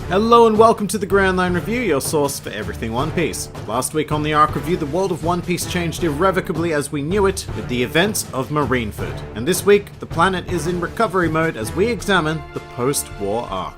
Hello and welcome to the Grand Line Review, your source for everything One Piece. Last week on the Arc Review, the world of One Piece changed irrevocably as we knew it with the events of Marineford. And this week, the planet is in recovery mode as we examine the post-war arc.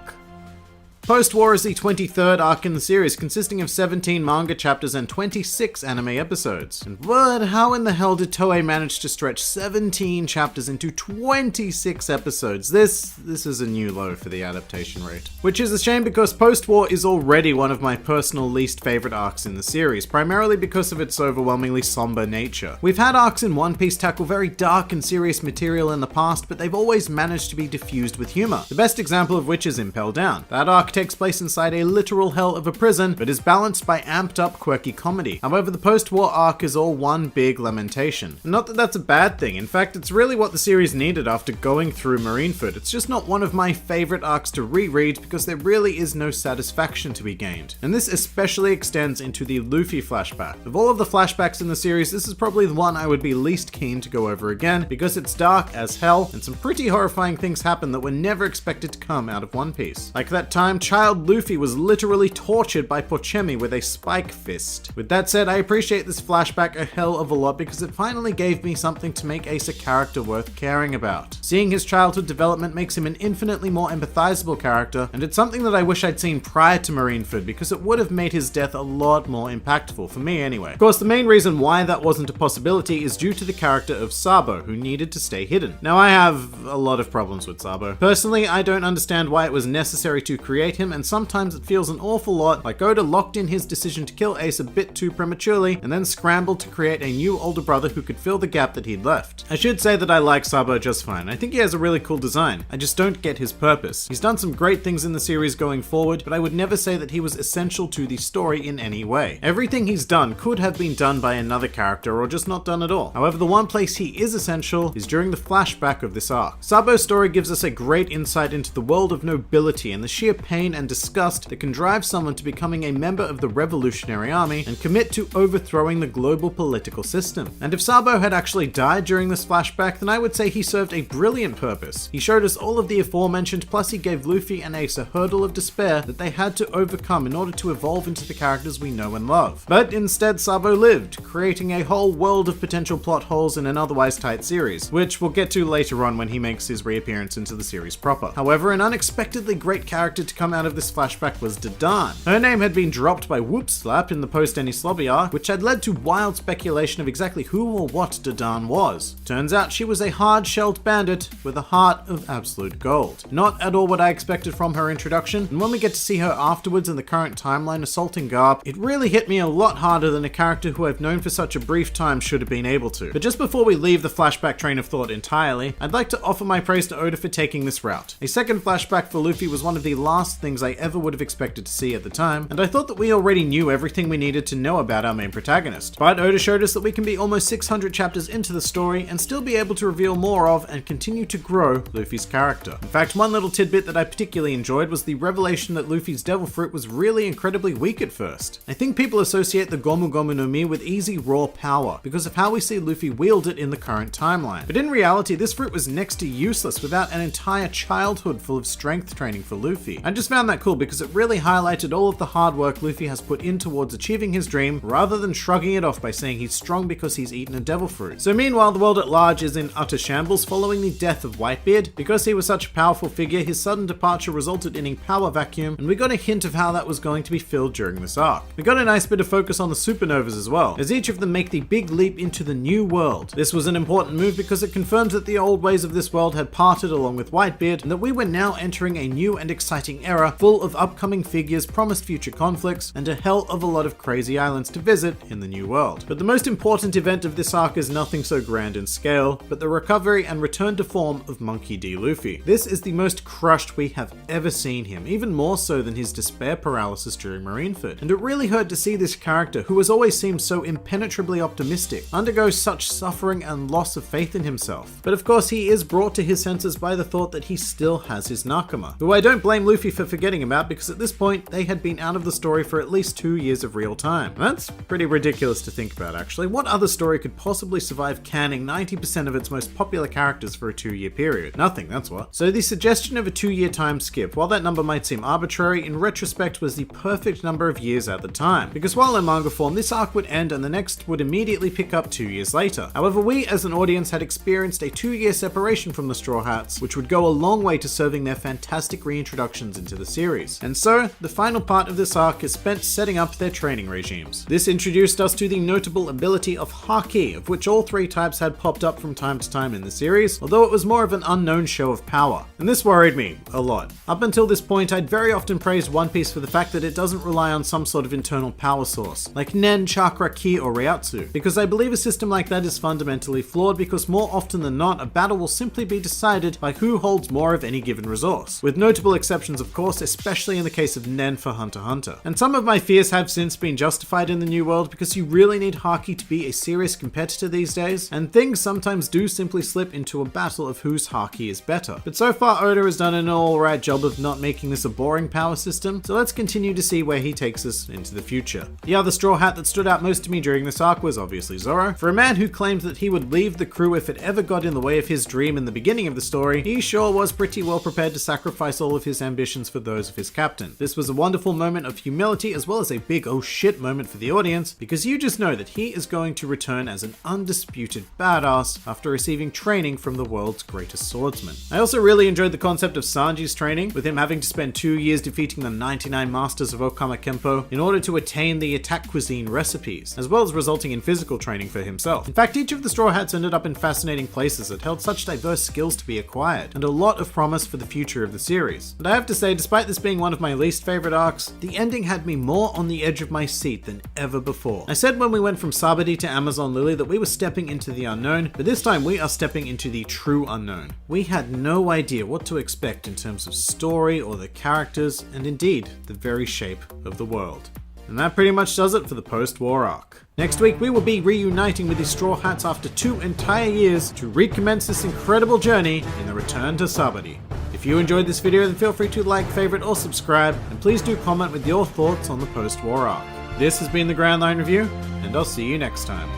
Post-War is the 23rd arc in the series, consisting of 17 manga chapters and 26 anime episodes. But how in the hell did Toei manage to stretch 17 chapters into 26 episodes? This is a new low for the adaptation rate. Which is a shame because Post-War is already one of my personal least favorite arcs in the series, primarily because of its overwhelmingly somber nature. We've had arcs in One Piece tackle very dark and serious material in the past, but they've always managed to be diffused with humor. The best example of which is Impel Down. That arc takes place inside a literal hell of a prison, but is balanced by amped up quirky comedy. However, the post-war arc is all one big lamentation. Not that that's a bad thing, in fact it's really what the series needed after going through Marineford. It's just not one of my favorite arcs to reread because there really is no satisfaction to be gained. And this especially extends into the Luffy flashback. Of all of the flashbacks in the series, this is probably the one I would be least keen to go over again because it's dark as hell and some pretty horrifying things happen that were never expected to come out of One Piece. Like that time child Luffy was literally tortured by Pochemi with a spike fist. With that said, I appreciate this flashback a hell of a lot because it finally gave me something to make Ace a character worth caring about. Seeing his childhood development makes him an infinitely more empathizable character, and it's something that I wish I'd seen prior to Marineford because it would have made his death a lot more impactful, for me anyway. Of course, the main reason why that wasn't a possibility is due to the character of Sabo, who needed to stay hidden. Now, I have a lot of problems with Sabo. Personally, I don't understand why it was necessary to create him, and sometimes it feels an awful lot like Oda locked in his decision to kill Ace a bit too prematurely and then scrambled to create a new older brother who could fill the gap that he'd left. I should say that I like Sabo just fine. I think he has a really cool design. I just don't get his purpose. He's done some great things in the series going forward, but I would never say that he was essential to the story in any way. Everything he's done could have been done by another character or just not done at all. However, the one place he is essential is during the flashback of this arc. Sabo's story gives us a great insight into the world of nobility and the sheer pain and disgust that can drive someone to becoming a member of the Revolutionary Army and commit to overthrowing the global political system. And if Sabo had actually died during this flashback, then I would say he served a brilliant purpose. He showed us all of the aforementioned, plus he gave Luffy and Ace a hurdle of despair that they had to overcome in order to evolve into the characters we know and love. But instead, Sabo lived, creating a whole world of potential plot holes in an otherwise tight series, which we'll get to later on when he makes his reappearance into the series proper. However, an unexpectedly great character to come out of this flashback was Dadan. Her name had been dropped by Whoopslap in the post-Enies Lobby arc, which had led to wild speculation of exactly who or what Dadan was. Turns out she was a hard-shelled bandit with a heart of absolute gold. Not at all what I expected from her introduction, and when we get to see her afterwards in the current timeline assaulting Garp, it really hit me a lot harder than a character who I've known for such a brief time should have been able to. But just before we leave the flashback train of thought entirely, I'd like to offer my praise to Oda for taking this route. A second flashback for Luffy was one of the last things I ever would have expected to see at the time, and I thought that we already knew everything we needed to know about our main protagonist. But Oda showed us that we can be almost 600 chapters into the story and still be able to reveal more of and continue to grow Luffy's character. In fact, one little tidbit that I particularly enjoyed was the revelation that Luffy's Devil Fruit was really incredibly weak at first. I think people associate the Gomu Gomu no Mi with easy raw power because of how we see Luffy wield it in the current timeline. But in reality, this fruit was next to useless without an entire childhood full of strength training for Luffy. I just found that cool because it really highlighted all of the hard work Luffy has put in towards achieving his dream, rather than shrugging it off by saying he's strong because he's eaten a devil fruit. So meanwhile, the world at large is in utter shambles following the death of Whitebeard. Because he was such a powerful figure, his sudden departure resulted in a power vacuum, and we got a hint of how that was going to be filled during this arc. We got a nice bit of focus on the supernovas as well, as each of them make the big leap into the new world. This was an important move because it confirms that the old ways of this world had parted along with Whitebeard, and that we were now entering a new and exciting era full of upcoming figures, promised future conflicts, and a hell of a lot of crazy islands to visit in the new world. But the most important event of this arc is nothing so grand in scale, but the recovery and return to form of Monkey D. Luffy. This is the most crushed we have ever seen him, even more so than his despair paralysis during Marineford. And it really hurt to see this character, who has always seemed so impenetrably optimistic, undergo such suffering and loss of faith in himself. But of course, he is brought to his senses by the thought that he still has his Nakama, who I don't blame Luffy for forgetting about because at this point they had been out of the story for at least 2 years of real time. That's pretty ridiculous to think about, actually. What other story could possibly survive canning 90% of its most popular characters for a 2-year period? Nothing, that's what. So the suggestion of a 2-year time skip, while that number might seem arbitrary, in retrospect was the perfect number of years at the time. Because while in manga form, this arc would end and the next would immediately pick up 2 years later. However, we as an audience had experienced a 2-year separation from the Straw Hats, which would go a long way to serving their fantastic reintroductions into the series. And so, the final part of this arc is spent setting up their training regimes. This introduced us to the notable ability of Haki, of which all 3 types had popped up from time to time in the series, although it was more of an unknown show of power. And this worried me a lot. Up until this point, I'd very often praised One Piece for the fact that it doesn't rely on some sort of internal power source, like Nen, Chakra, Ki, or Reiatsu, because I believe a system like that is fundamentally flawed because more often than not, a battle will simply be decided by who holds more of any given resource. With notable exceptions, of course, especially in the case of Nen for Hunter x Hunter. And some of my fears have since been justified in the new world because you really need Haki to be a serious competitor these days, and things sometimes do simply slip into a battle of whose Haki is better. But so far, Oda has done an alright job of not making this a boring power system, so let's continue to see where he takes us into the future. The other Straw Hat that stood out most to me during this arc was obviously Zoro. For a man who claimed that he would leave the crew if it ever got in the way of his dream in the beginning of the story, he sure was pretty well prepared to sacrifice all of his ambitions for those of his captain. This was a wonderful moment of humility as well as a big oh shit moment for the audience, because you just know that he is going to return as an undisputed badass after receiving training from the world's greatest swordsman. I also really enjoyed the concept of Sanji's training, with him having to spend 2 years defeating the 99 masters of Okama Kenpo in order to attain the attack cuisine recipes, as well as resulting in physical training for himself. In fact, each of the Straw Hats ended up in fascinating places that held such diverse skills to be acquired, and a lot of promise for the future of the series. And I have to say, despite this being one of my least favorite arcs, the ending had me more on the edge of my seat than ever before. I said when we went from Sabaody to Amazon Lily that we were stepping into the unknown, but this time we are stepping into the true unknown. We had no idea what to expect in terms of story or the characters, and indeed, the very shape of the world. And that pretty much does it for the post-war arc. Next week, we will be reuniting with the Straw Hats after 2 entire years to recommence this incredible journey in the return to Sabaody. If you enjoyed this video, then feel free to like, favorite, or subscribe, and please do comment with your thoughts on the post-war arc. This has been the Grand Line Review, and I'll see you next time.